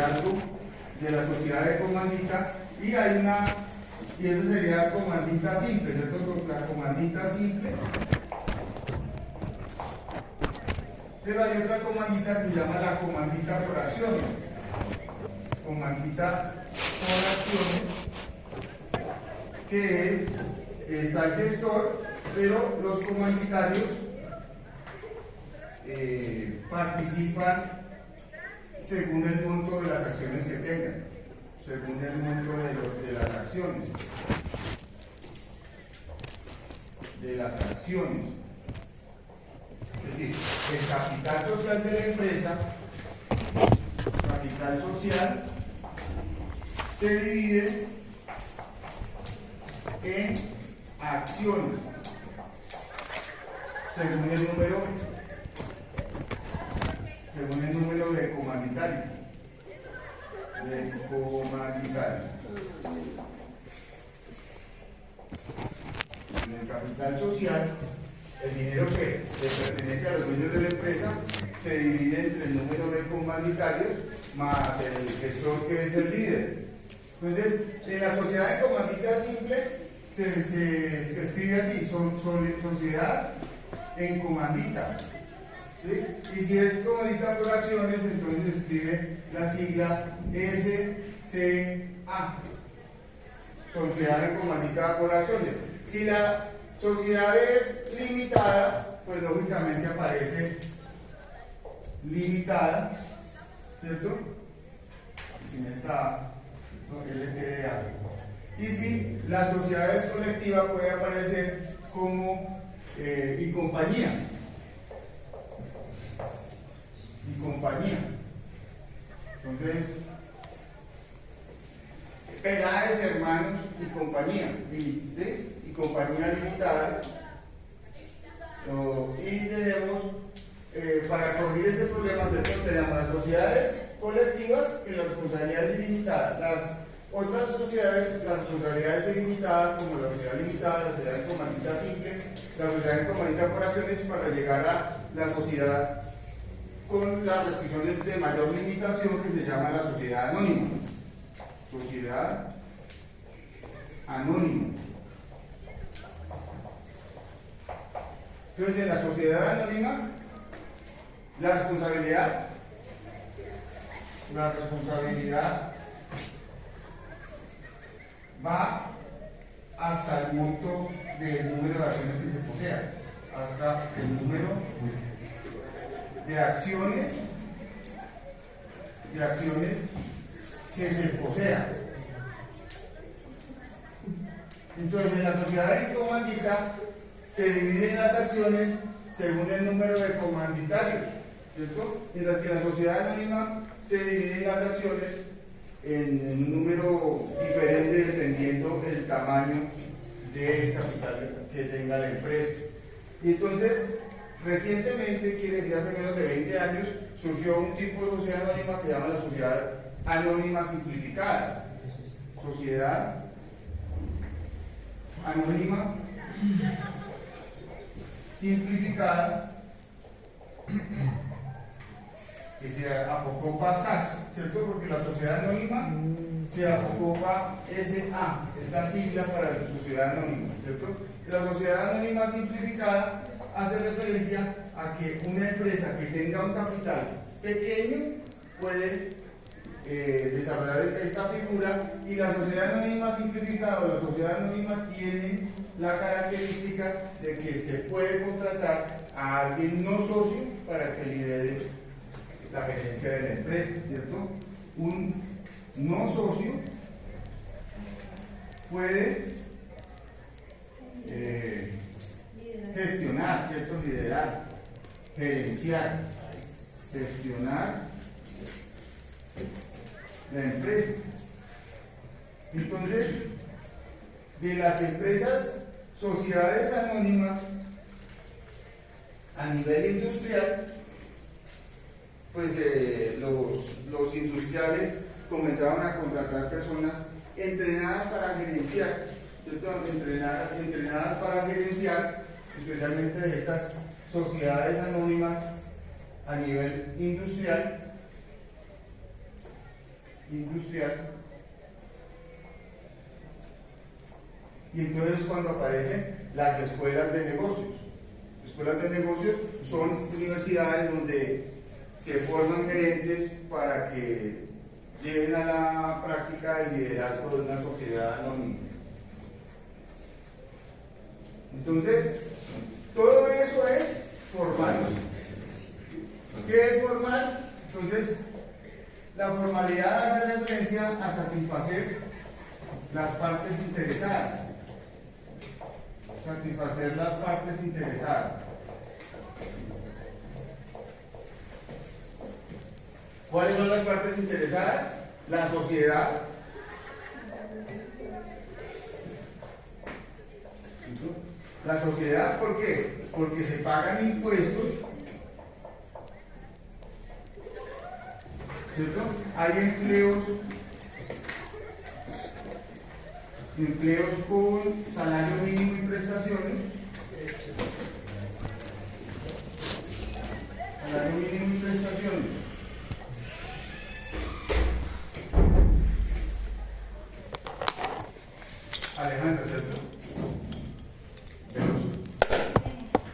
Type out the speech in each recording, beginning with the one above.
liderazgo de la sociedad de comandita, y hay una, y esa sería comandita simple, ¿cierto? La comandita simple. Pero hay otra comandita que se llama la comandita por acciones. Comandita por acciones, que es, está el gestor, pero los comanditarios participan según el monto de las acciones que tengan, según el monto de las acciones. Es decir, el capital social de la empresa, capital social, se divide en acciones, según el número de comanditarios. En el capital social, el dinero que le pertenece a los dueños de la empresa se divide entre el número de comanditarios más el gestor, que es el líder. Entonces, en la sociedad de comandita simple se escribe así: sociedad en comandita. ¿Sí? Y si es comandita por acciones, entonces se escribe la sigla SCA, sociedad en comandita por acciones. Si la sociedad es limitada, pues lógicamente aparece limitada, ¿cierto? Sin esta LTDA. Y si la sociedad es colectiva, puede aparecer como y compañía. Entonces, Peláez, hermanos y compañía, y compañía limitada. Y tenemos, para corregir este problema, tenemos las sociedades colectivas, que la responsabilidad es ilimitada. Las otras sociedades, la responsabilidad es ilimitada, como la sociedad limitada, la sociedad en comandita simple, la sociedad en comandita por acciones, para llegar a la sociedad con las restricciones de mayor limitación, que se llama la sociedad anónima. Sociedad anónima. Entonces, en la sociedad anónima, la responsabilidad va hasta el monto del número de acciones que se posea, hasta el número de acciones que se posea. Entonces, en la sociedad en comandita se dividen las acciones según el número de comanditarios, ¿cierto? Mientras que en la sociedad anónima se dividen las acciones en un número diferente dependiendo del tamaño del capital que tenga la empresa. Y entonces, recientemente, quiere decir hace menos de 20 años, surgió un tipo de sociedad anónima que se llama la sociedad anónima simplificada. Sociedad anónima simplificada, que se apocopa SAS, ¿cierto? Porque la sociedad anónima se apocopa SA, es la sigla para la sociedad anónima, ¿cierto? La sociedad anónima simplificada hace referencia a que una empresa que tenga un capital pequeño puede desarrollar esta figura, y la sociedad anónima simplificada o la sociedad anónima tiene la característica de que se puede contratar a alguien no socio para que lidere la gerencia de la empresa, ¿cierto? Un no socio puede gestionar, ¿cierto? Liderar, gerenciar, gestionar la empresa. Entonces, de las empresas, sociedades anónimas a nivel industrial, pues los industriales comenzaron a contratar personas entrenadas para gerenciar, ¿cierto? Entrenadas para gerenciar, especialmente de estas sociedades anónimas a nivel industrial. industrial. Y entonces cuando aparecen las escuelas de negocios. Escuelas de negocios son universidades donde se forman gerentes para que lleven a la práctica el liderazgo de una sociedad anónima. Entonces, todo eso es formal. ¿Qué es formal? Entonces, la formalidad hace referencia a satisfacer las partes interesadas. Satisfacer las partes interesadas. ¿Cuáles son las partes interesadas? La sociedad. La sociedad, ¿por qué? Porque se pagan impuestos, ¿cierto? Hay empleos con salario mínimo y prestaciones. Salario mínimo y prestaciones. Alejandra, ¿cierto?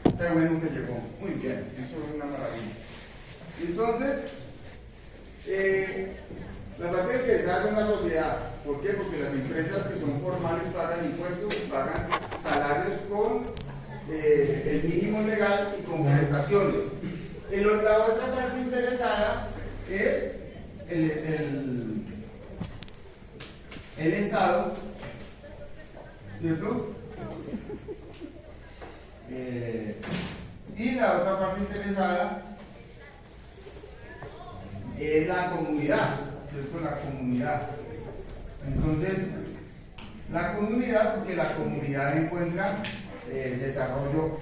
Está bueno que llegó. Muy bien, eso es una maravilla. Entonces, la parte interesada es una sociedad. ¿Por qué? Porque las empresas que son formales pagan impuestos y pagan salarios con el mínimo legal y con prestaciones. La otra parte interesada es el Estado, ¿cierto? Y la otra parte interesada es la comunidad, ¿cierto? La comunidad. Entonces, la comunidad, porque la comunidad encuentra desarrollo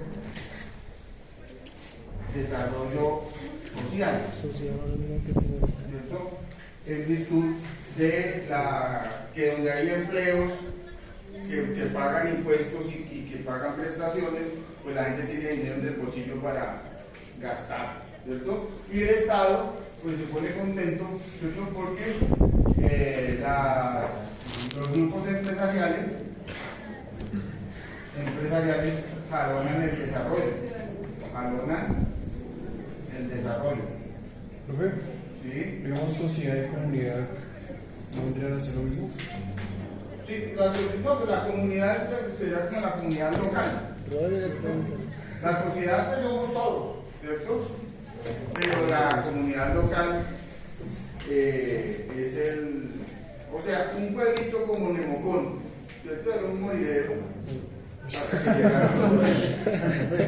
social, ¿cierto? En virtud de que donde hay empleos que pagan impuestos y que pagan prestaciones, pues la gente tiene dinero en el bolsillo para gastar, ¿cierto? Y el Estado pues se pone contento, ¿cierto? Porque los grupos empresariales jalonan el desarrollo. ¿Profe? ¿Sí? Digamos, sociedad y comunidad, ¿no vendrían a ser lo mismo? Sí, pues la comunidad sería como la comunidad local. La sociedad pues somos todos, ¿cierto? Pero la comunidad local es o sea, un pueblito como Nemocón, ¿cierto? Era un moridero. Hasta que llegaron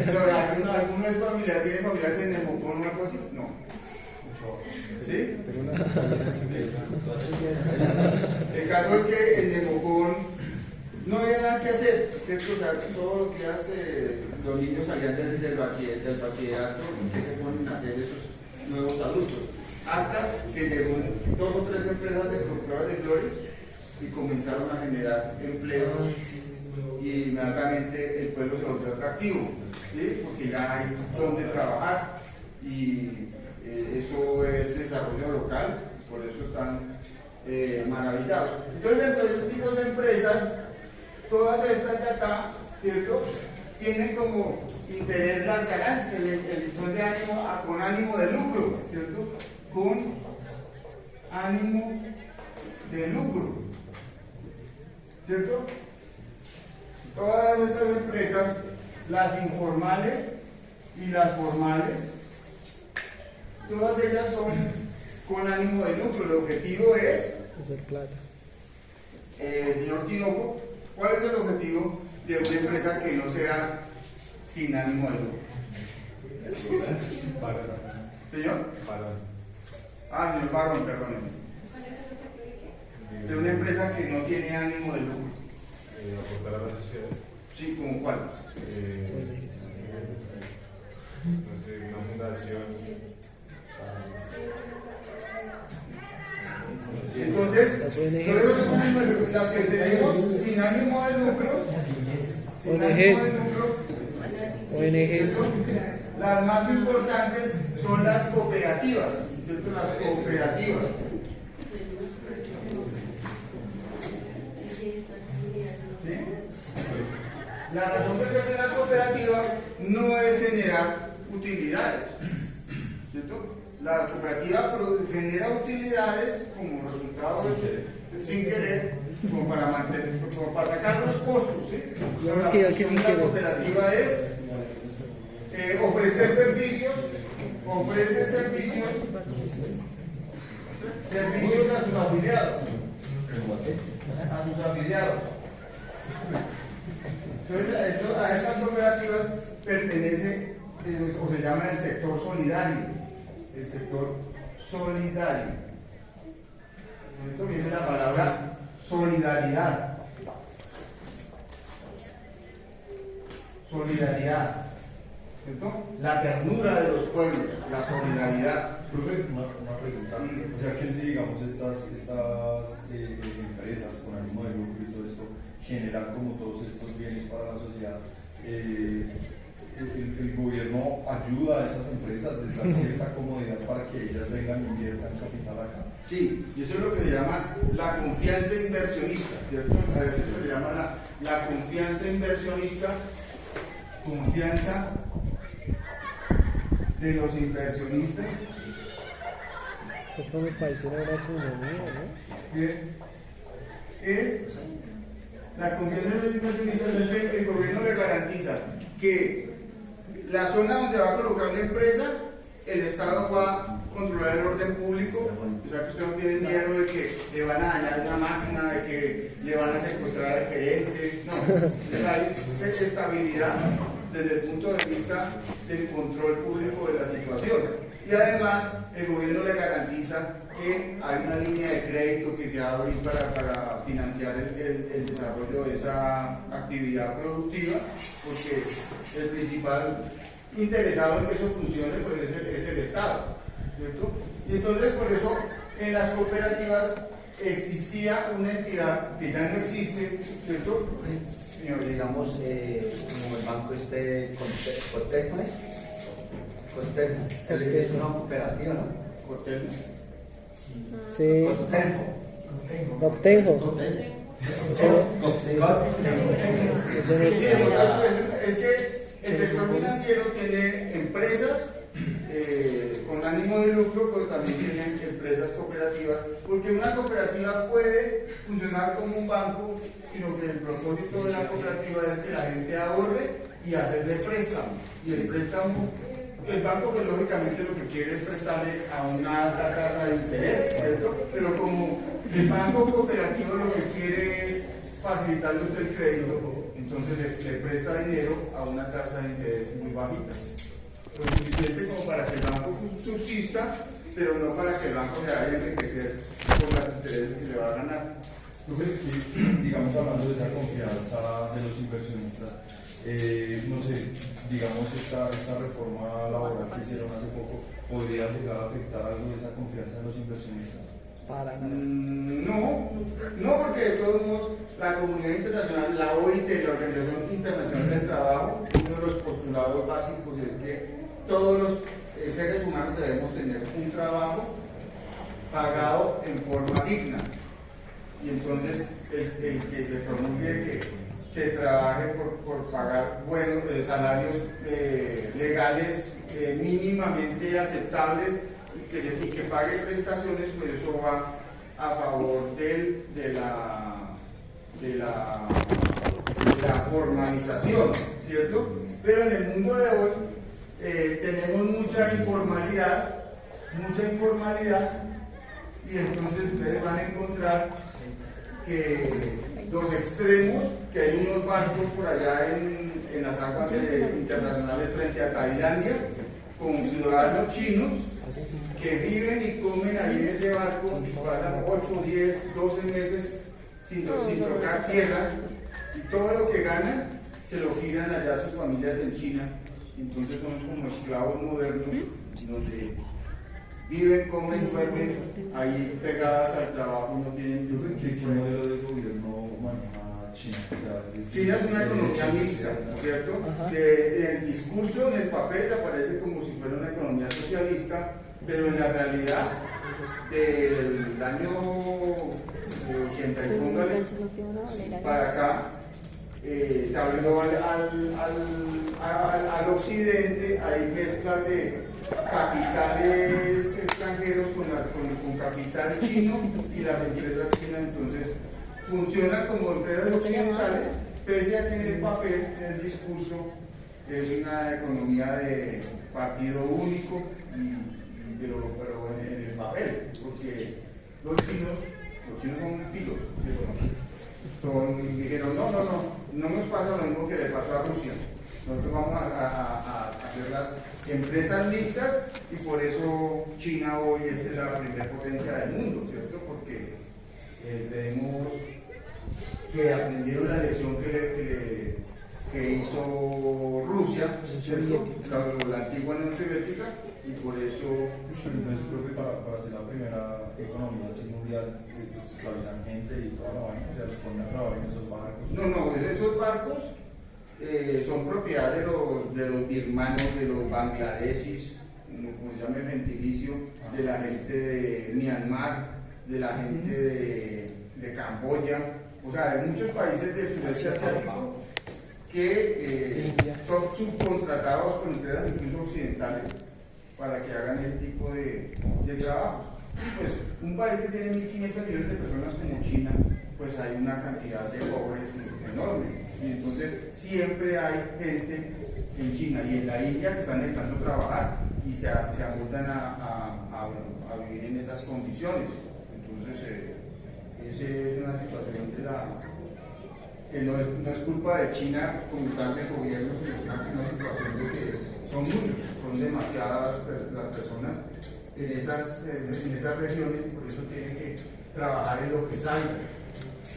pero ¿algunos familiares tienen familiares en Nemocón o algo así? No. ¿Sí? El caso es que en Nemocón no había nada que hacer, ¿cierto? O sea, todos los días los niños salían del bachillerato y que se ponen a hacer esos nuevos adultos. Hasta que llegó 2 o 3 empresas de productoras de flores y comenzaron a generar empleo y inmediatamente el pueblo se volvió atractivo, ¿sí? Porque ya hay donde trabajar y eso es desarrollo local, por eso están maravillados. Entonces, dentro de estos tipos de empresas, todas estas de acá, ¿cierto? Tienen como interés las ganancias, son de ánimo, con ánimo de lucro, ¿cierto? Con ánimo de lucro, ¿cierto? Todas estas empresas, las informales y las formales, todas ellas son con ánimo de lucro. El objetivo es hacer plata. Señor Tinoco, ¿cuál es el objetivo de una empresa que no sea sin ánimo de lucro? ¿Señor? Señor Barón, perdóneme. De una empresa que no tiene ánimo de lucro. Aportar a la sociedad. Sí, ¿como cuál? No sé, una fundación. Entonces, las que tenemos sin ánimo de lucro, ONGs. Las más importantes son las cooperativas. Las cooperativas. cooperativa no es generar utilidades, ¿cierto? La cooperativa genera utilidades como resultado sin querer, como para mantener, como para sacar los costos, ¿sí? Digamos La que función de la cooperativa es ofrecer servicios a sus afiliados. Entonces, a estas cooperativas pertenece o se llama el sector solidario. El sector solidario. Esto viene la palabra solidaridad. Solidaridad. ¿Cierto? La ternura de los pueblos, la solidaridad. Profe, una pregunta. O sea que si digamos estas empresas con ánimo de lucro y todo esto generan como todos estos bienes para la sociedad, el gobierno ayuda a esas empresas, les da cierta comodidad para que ellas vengan e inviertan capital acá. Sí, y eso es lo que se llama la confianza inversionista, ¿cierto? A veces se le llama la confianza inversionista, confianza de los inversionistas. Es como el país era una economía, ¿no? Es la confianza de los inversionistas, es que el gobierno le garantiza que la zona donde va a colocar la empresa, el Estado va a controlar el orden público, o sea que usted no tiene miedo de que le van a dañar una máquina, de que le van a secuestrar al gerente, no, hay estabilidad desde el punto de vista del control público de la situación. Y además, el gobierno le garantiza que hay una línea de crédito que se va a abrir para financiar el desarrollo de esa actividad productiva, porque el principal interesado en que eso funcione pues es el Estado, ¿cierto? Y entonces, por eso, en las cooperativas existía una entidad que ya no existe, ¿cierto? Señor, digamos, como el banco Cortejo, Cortejo, es una cooperativa, ¿no? Cortejo. Sí. Cortejo. Obtengo. Eso no Sí, en otras cosas, es que el sector financiero tiene empresas con ánimo de lucro, pero también tiene empresas cooperativas, porque una cooperativa puede funcionar como un banco, sino que el propósito de la cooperativa es que la gente ahorre y hacerle préstamo. Y el préstamo, el banco pues lógicamente lo que quiere es prestarle a una alta tasa de interés, ¿cierto? Pero como el banco cooperativo lo que quiere es facilitarle a usted el crédito, entonces le presta dinero a una tasa de interés muy bajita. Lo suficiente como para que el banco subsista, pero no para que el banco se vaya a enriquecer por los intereses que le va a ganar. Profe, digamos, hablando de esa confianza de los inversionistas, no sé, digamos, esta reforma laboral que hicieron hace poco, ¿podría llegar a afectar algo de esa confianza de los inversionistas? para nada. No, porque de todos modos la comunidad internacional, la OIT, la Organización Internacional del Trabajo, uno de los postulados básicos es que todos los seres humanos debemos tener un trabajo pagado en forma digna. Y entonces el que se promulgue que se trabaje por pagar buenos salarios legales mínimamente aceptables y que pague prestaciones, pues eso va a favor de la formalización, ¿cierto? Pero en el mundo de hoy tenemos mucha informalidad y entonces ustedes van a encontrar que los extremos, que hay unos barcos por allá en las aguas internacionales frente a Tailandia, con ciudadanos chinos que viven y comen ahí en ese barco y pasan 8, 10, 12 meses sin tocar tierra, y todo lo que ganan se lo giran allá a sus familias en China. Entonces son como esclavos modernos donde viven, comen, duermen ahí pegadas al trabajo y no tienen. ¿Qué modelo de gobierno maneja China? China es una economía mixta, ¿cierto? El discurso, en el papel, aparece como si fuera una economía socialista, pero en la realidad, del año 80 y póngale para acá, se abrió al occidente, hay mezclas de capitales extranjeros con capital chino y las empresas chinas, entonces funcionan como empresas occidentales, pese a que en el papel, en el discurso, es una economía de partido único, pero en el papel, porque los chinos son pilos, dijeron, no nos pasa lo mismo que le pasó a Rusia. Nosotros vamos a hacer las empresas mixtas y por eso China hoy es la primera potencia del mundo, ¿cierto? Porque tenemos que aprendieron la lección que hizo Rusia, ¿cierto? La antigua Unión Soviética, y por eso... Entonces, profe, para ser la primera economía así mundial, pues, esclavizan gente y toda la vaina, o sea, los ponen a trabajar en esos barcos. No, esos barcos son propiedad de los birmanos, de los bangladesis, como se llama el gentilicio, de la gente de Myanmar, de la gente de Camboya, o sea, de muchos países del sudeste asiático que son subcontratados con empresas incluso occidentales para que hagan ese tipo de trabajos. Pues un país que tiene 1.500 millones de personas como China, pues hay una cantidad de pobres enorme. Y entonces siempre hay gente en China y en la India que están necesitando trabajar y se amoldan a vivir en esas condiciones. Entonces, esa es una situación que no es culpa de China como tal del gobierno, sino es una situación de que son muchos, son demasiadas las personas en esas regiones y por eso tienen que trabajar en lo que salga.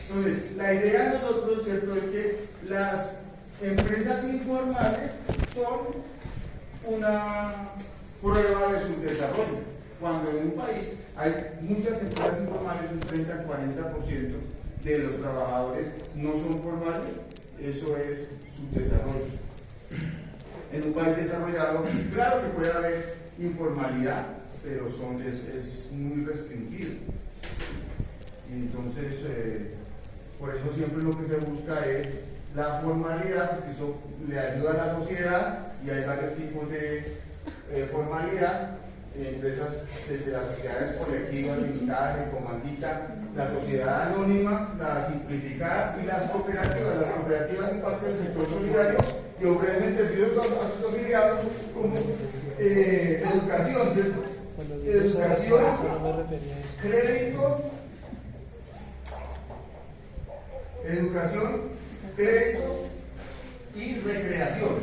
Entonces, la idea de nosotros, ¿cierto?, es que las empresas informales son una prueba de subdesarrollo. Cuando en un país hay muchas empresas informales, un 30 al 40% de los trabajadores no son formales, eso es subdesarrollo. En un país desarrollado, claro que puede haber informalidad, pero es muy restringido. Entonces, por eso siempre lo que se busca es la formalidad, porque eso le ayuda a la sociedad y hay varios tipos de formalidad, empresas desde las sociedades colectivas, limitadas, de comandita, la sociedad anónima, las simplificadas y las cooperativas. Las cooperativas son parte del sector solidario que ofrecen servicios a sus afiliados como educación, ¿cierto? Educación, crédito, y recreación.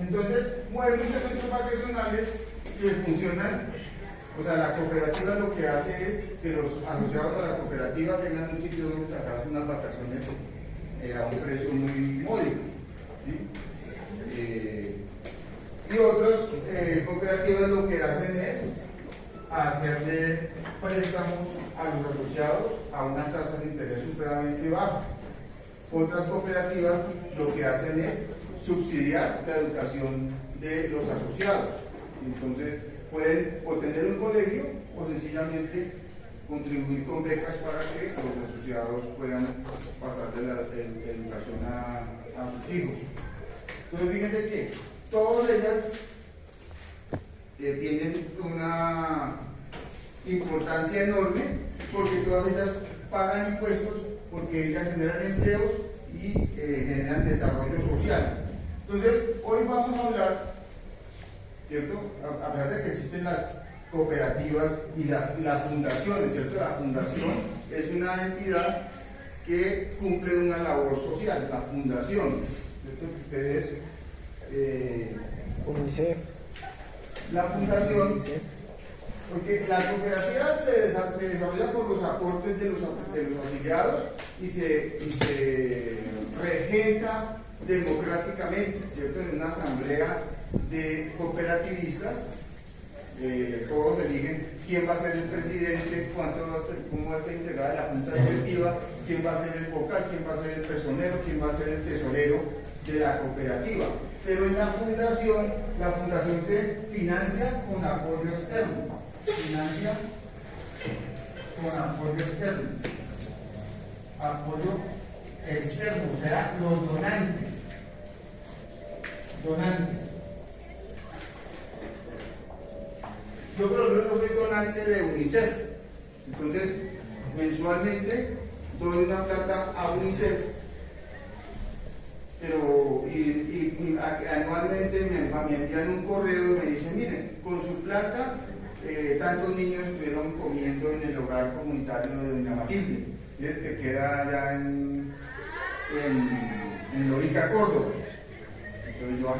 Entonces, hay muchos centros vacacionales que funcionan. O sea, la cooperativa lo que hace es que los asociados a la cooperativa tengan un sitio donde sacarse unas vacaciones a un precio muy módico, ¿sí? Y otras cooperativas lo que hacen es hacerle préstamos a los asociados a unas tasas de interés supremamente bajas. Otras cooperativas lo que hacen es subsidiar la educación de los asociados. Entonces pueden o tener un colegio o sencillamente contribuir con becas para que los asociados puedan pasarle la educación a sus hijos. Entonces fíjense que todas ellas tienen una importancia enorme porque todas ellas pagan impuestos, porque ellas generan empleos y generan desarrollo social. Entonces, hoy vamos a hablar, ¿cierto? A pesar de que existen las cooperativas y las fundaciones, ¿cierto? La fundación es una entidad que cumple una labor social, la fundación, ¿cierto? Ustedes, UNICEF. la fundación, porque la cooperativa se desarrolla por los aportes de los afiliados y se regenta democráticamente, ¿cierto? En una asamblea de cooperativistas, todos eligen quién va a ser el presidente, cómo va a estar integrada la junta directiva, quién va a ser el vocal, quién va a ser el personero, quién va a ser el tesorero de la cooperativa. Pero en la fundación se financia con apoyo externo, financia con apoyo externo. Apoyo externo, o sea, los donantes. Donantes. Yo por lo menos soy donante de UNICEF. Entonces, mensualmente doy una plata a UNICEF, pero anualmente me envían un correo y me dicen, miren, con su plata tantos niños estuvieron comiendo en el hogar comunitario de Doña Matilde, que queda allá en Lorica, Córdoba. Entonces yo,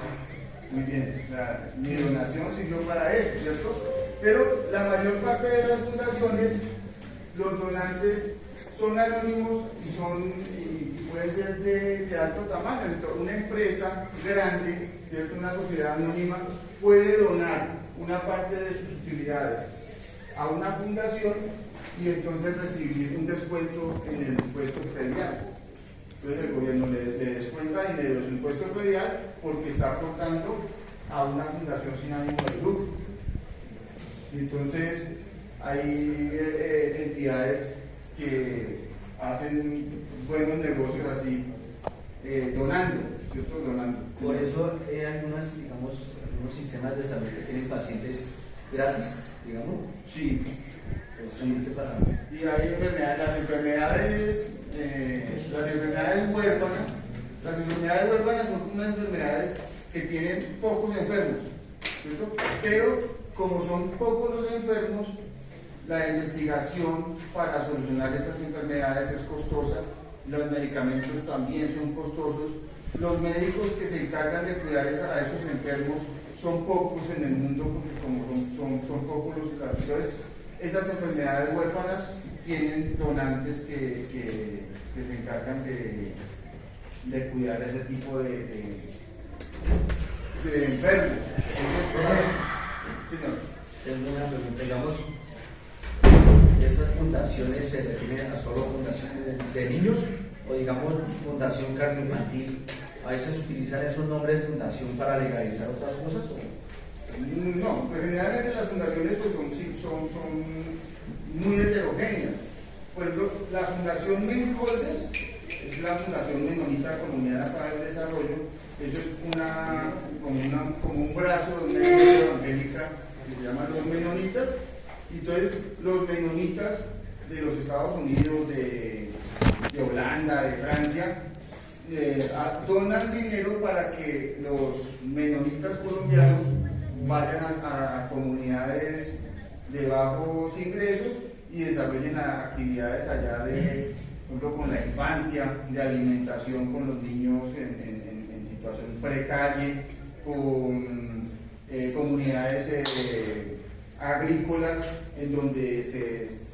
muy bien, mi donación sirvió para eso, ¿cierto? Pero la mayor parte de las fundaciones, los donantes son anónimos y pueden ser de alto tamaño. Entonces, una empresa grande, ¿cierto? Una sociedad anónima, puede donar una parte de sus utilidades a una fundación y entonces recibir un descuento en el impuesto predial. Entonces el gobierno le descuenta dinero de su impuesto predial porque está aportando a una fundación sin ánimo de lucro. Entonces hay entidades que hacen buenos negocios así, donando, ¿cierto? Donando. Por eso hay algunos sistemas de salud que tienen pacientes gratis, digamos. Sí. Precisamente para... Y hay enfermedades, las enfermedades huérfanas. Las enfermedades huérfanas son unas enfermedades que tienen pocos enfermos, ¿cierto? Pero como son pocos los enfermos, la investigación para solucionar esas enfermedades es costosa, los medicamentos también son costosos, los médicos que se encargan de cuidar a esos enfermos son pocos en el mundo, porque como son pocos los casos. Entonces, esas enfermedades huérfanas tienen donantes que se encargan de cuidar ese tipo de enfermos. Tengo una pregunta, digamos, ¿esas fundaciones se refieren a solo fundaciones de niños o digamos fundación cardioinfantil? ¿A veces utilizan esos nombres de fundación para legalizar otras cosas? No, pues generalmente las fundaciones pues son muy heterogéneas. Por ejemplo, la Fundación Mencoldes es la Fundación Menonita Colombiana para el Desarrollo. Eso es como un brazo de una iglesia evangélica que se llama los Menonitas. Y entonces los Menonitas de los Estados Unidos, de Holanda, de Francia, donan dinero para que los menonitas colombianos vayan a comunidades de bajos ingresos y desarrollen actividades allá de, por ejemplo, con la infancia, de alimentación con los niños en situación precalle, con comunidades agrícolas en donde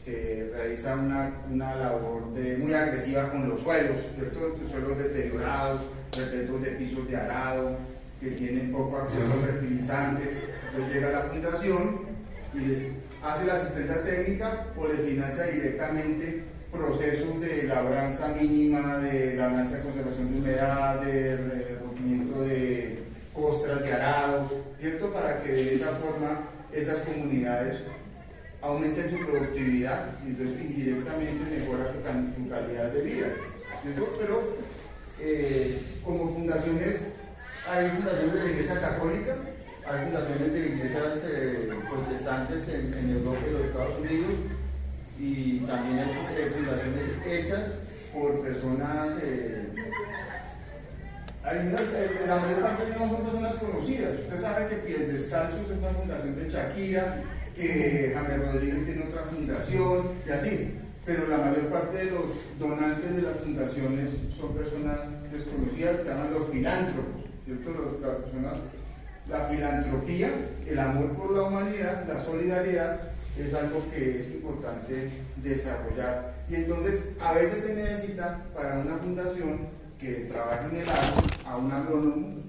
se realiza una labor muy agresiva con los suelos, ¿cierto? Suelos deteriorados, repletos de pisos de arado, que tienen poco acceso a fertilizantes. Entonces llega la fundación y les hace la asistencia técnica o les financia directamente procesos de labranza mínima, de labranza de conservación de humedad, de rompimiento de costras de arados, ¿cierto? Para que de esa forma esas comunidades aumenten su productividad y entonces indirectamente mejora su calidad de vida, ¿cierto? Pero como fundaciones, hay fundaciones de la Iglesia Católica, hay fundaciones de iglesias protestantes en Europa y los Estados Unidos, y también hay fundaciones hechas por personas, la mayor parte no son personas conocidas. Usted sabe que Pies Descalzos es una fundación de Shakira, que James Rodríguez tiene otra fundación y así, pero la mayor parte de los donantes de las fundaciones son personas desconocidas, que llaman los filántropos, ¿cierto? Las personas, la filantropía, el amor por la humanidad, la solidaridad es algo que es importante desarrollar, y entonces a veces se necesita para una fundación que trabaje en el agro a un agrónomo